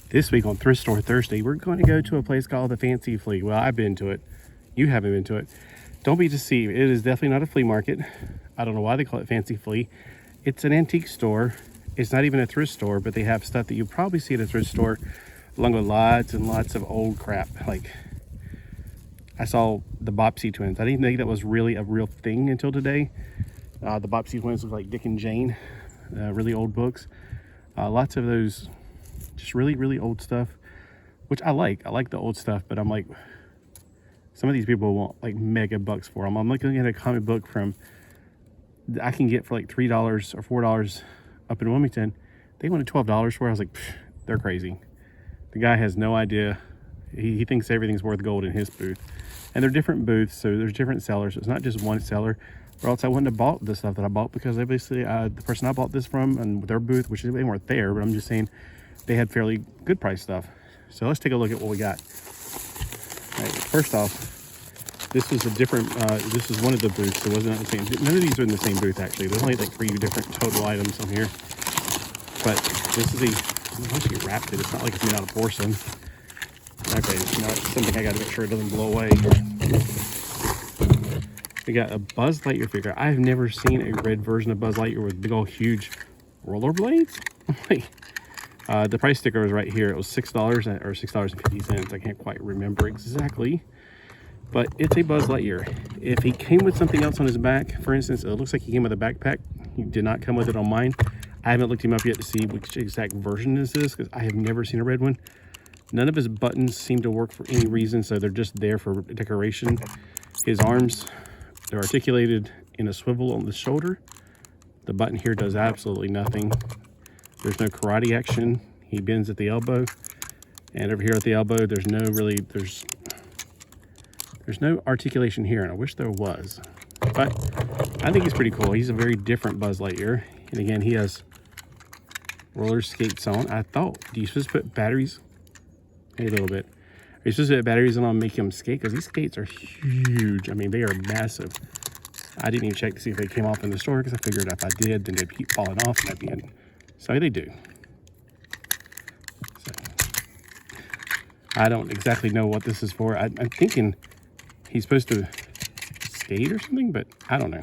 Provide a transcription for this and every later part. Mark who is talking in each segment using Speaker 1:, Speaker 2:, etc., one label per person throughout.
Speaker 1: This week on Thrift Store Thursday, we're going to go to a place called the Fancy Flea. Well, I've been to it. You haven't been to it. Don't be deceived. It is definitely not a flea market. I don't know why they call it Fancy Flea. It's an antique store. It's not even a thrift store, but they have stuff that you probably see at a thrift store, along with lots and lots of old crap. Like, I saw the Bobbsey twins. I didn't think that was really a real thing until today. The Bobbsey twins look like Dick and Jane, really old books. Lots of those, just really old stuff, which I like. I like the old stuff, but I'm like, some of these people want like mega bucks for them. I'm looking at a comic book I can get for like $3 or $4 up in Wilmington. They wanted $12 for it. I was like, they're crazy. The guy has no idea. He thinks everything's worth gold in his booth. And they're different booths, so there's different sellers. So it's not just one seller. Or else I wouldn't have bought the stuff that I bought, because obviously the person I bought this from and their booth, which they weren't there, but I'm just saying they had fairly good price stuff. So let's take a look at what we got. All right, first off, this was a different, this is one of the booths. It wasn't the same. None of these are in the same booth, actually. There's only like 3 different total items on here. But this is once you wrapped it, it's not like it's made out of porcelain. Okay, it's not something I got to make sure it doesn't blow away. We got a Buzz Lightyear figure. I've never seen a red version of Buzz Lightyear with big old huge rollerblades. The price sticker was right here. It was $6 or $6.50. I can't quite remember exactly, but it's a Buzz Lightyear. If he came with something else on his back, for instance, it looks like he came with a backpack. He did not come with it on mine. I haven't looked him up yet to see which exact version this is, because I have never seen a red one. None of his buttons seem to work for any reason, so they're just there for decoration. His arms, they're articulated in a swivel on the shoulder. The button here does absolutely nothing. There's no karate action. He bends at the elbow. And over here at the elbow, there's no articulation here, and I wish there was. But I think he's pretty cool. He's a very different Buzz Lightyear. And again, he has roller skates on. I thought, do you supposed to put batteries? A little bit. Are you supposed to put batteries on and make him skate? Because these skates are huge. I mean, they are massive. I didn't even check to see if they came off in the store, because I figured if I did, then they'd keep falling off and I'd be in. So they do. So, I don't exactly know what this is for. I'm thinking he's supposed to skate or something, but I don't know.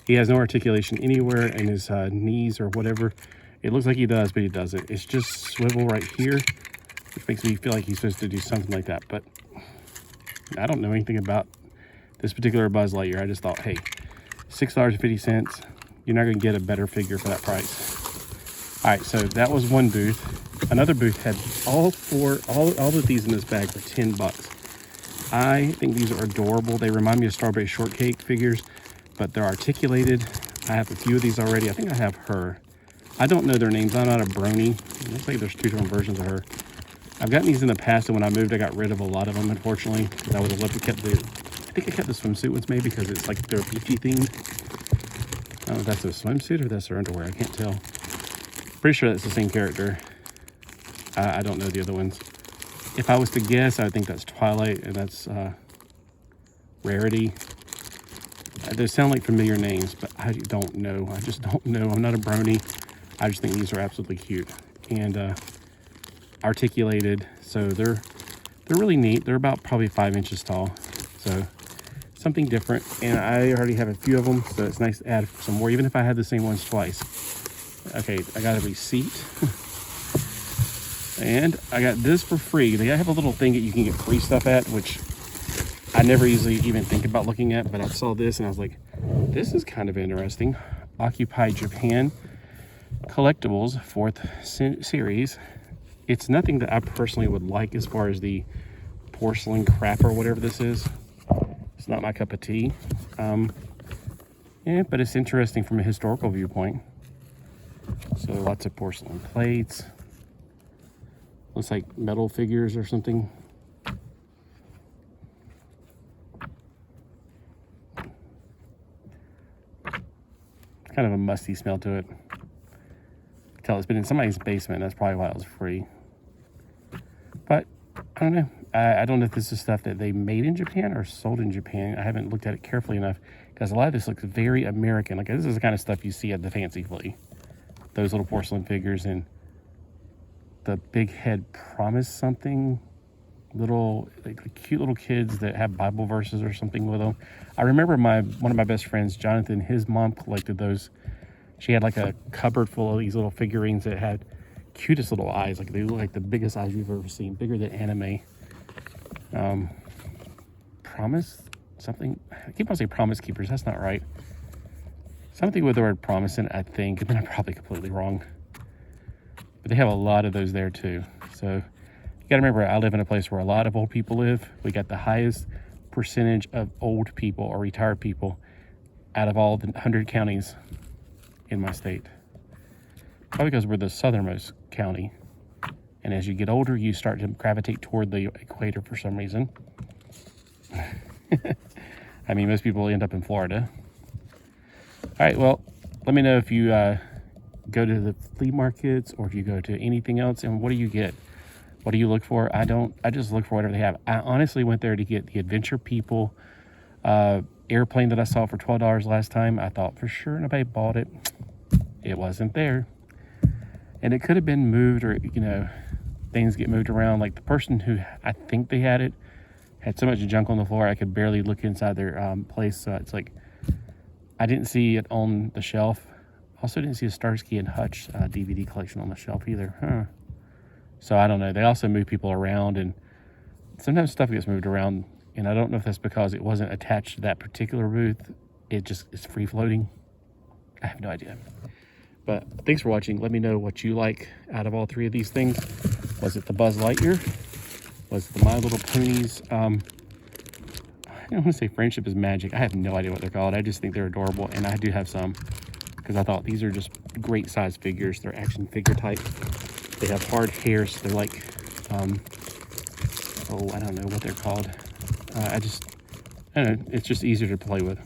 Speaker 1: He has no articulation anywhere in his knees or whatever. It looks like he does, but he doesn't. It's just swivel right here, which makes me feel like he's supposed to do something like that. But I don't know anything about this particular Buzz Lightyear. I just thought, hey, $6.50. You're not going to get a better figure for that price. All right, so that was one booth. Another booth had all of these in this bag for $10. I think these are adorable. They remind me of Strawberry Shortcake figures, but they're articulated. I have a few of these already. I think I have her. I don't know their names. I'm not a brony. It looks like there's 2 different versions of her. I've gotten these in the past, and when I moved, I got rid of a lot of them, unfortunately. I would have loved to keep I think I kept the swimsuit ones maybe, because it's like they're beachy themed. I don't know if that's a swimsuit or that's their underwear. I can't tell. Pretty sure that's the same character. I don't know the other ones. If I was to guess, I would think that's Twilight, and that's Rarity. They sound like familiar names, but I don't know. I just don't know. I'm not a brony. I just think these are absolutely cute and articulated. So they're really neat. They're about probably 5 inches tall. So something different. And I already have a few of them, so it's nice to add some more, even if I had the same ones twice. Okay, I got a receipt. And I got this for free. They have a little thing that you can get free stuff at, which I never easily even think about looking at, but I saw this and I was like, this is kind of interesting. Occupy Japan Collectibles 4th series. It's nothing that I personally would like as far as the porcelain crap or whatever this is. It's not my cup of tea. Yeah, but it's interesting from a historical viewpoint. So lots of porcelain plates. Looks like metal figures or something. Kind of a musty smell to it. Tell it's been in somebody's basement. That's probably why it was free. But I don't know. I don't know if this is stuff that they made in Japan or sold in Japan. I haven't looked at it carefully enough, because a lot of this looks very American. Like, this is the kind of stuff you see at the Fancy Flea. Those little porcelain figures, and the big head promise something, little like cute little kids that have Bible verses or something with them. I remember one of my best friends, Jonathan, his mom collected those. She had like a cupboard full of these little figurines that had cutest little eyes. Like they look like the biggest eyes you've ever seen, bigger than anime. Promise something. I keep on saying Promise Keepers. That's not right. Something with the word promise in it, I think, and then I'm probably completely wrong. But they have a lot of those there too. So you got to remember, I live in a place where a lot of old people live. We got the highest percentage of old people or retired people out of all the 100 counties in my state. Probably because we're the southernmost county. And as you get older, you start to gravitate toward the equator for some reason. I mean, most people end up in Florida. All right, well, let me know if you go to the flea markets or if you go to anything else, and what do you get? What do you look for? I just look for whatever they have. I honestly went there to get the Adventure People airplane that I saw for $12 last time. I thought for sure nobody bought it. It wasn't there. And it could have been moved, or, you know, things get moved around. Like the person who I think they had it had so much junk on the floor, I could barely look inside their place. So it's like, I didn't see it on the shelf. Also didn't see a Starsky and Hutch DVD collection on the shelf either. So I don't know. They also move people around, and sometimes stuff gets moved around, and I don't know if that's because it wasn't attached to that particular booth. It just is free floating. I have no idea. But thanks for watching. Let me know what you like out of all three of these things. Was it the Buzz Lightyear? Was it the My Little Ponies? I don't want to say Friendship is Magic. I have no idea what they're called. I just think they're adorable, and I do have some because I thought these are just great size figures. They're action figure type. They have hard hair, so they're like, I don't know what they're called. I don't know. It's just easier to play with.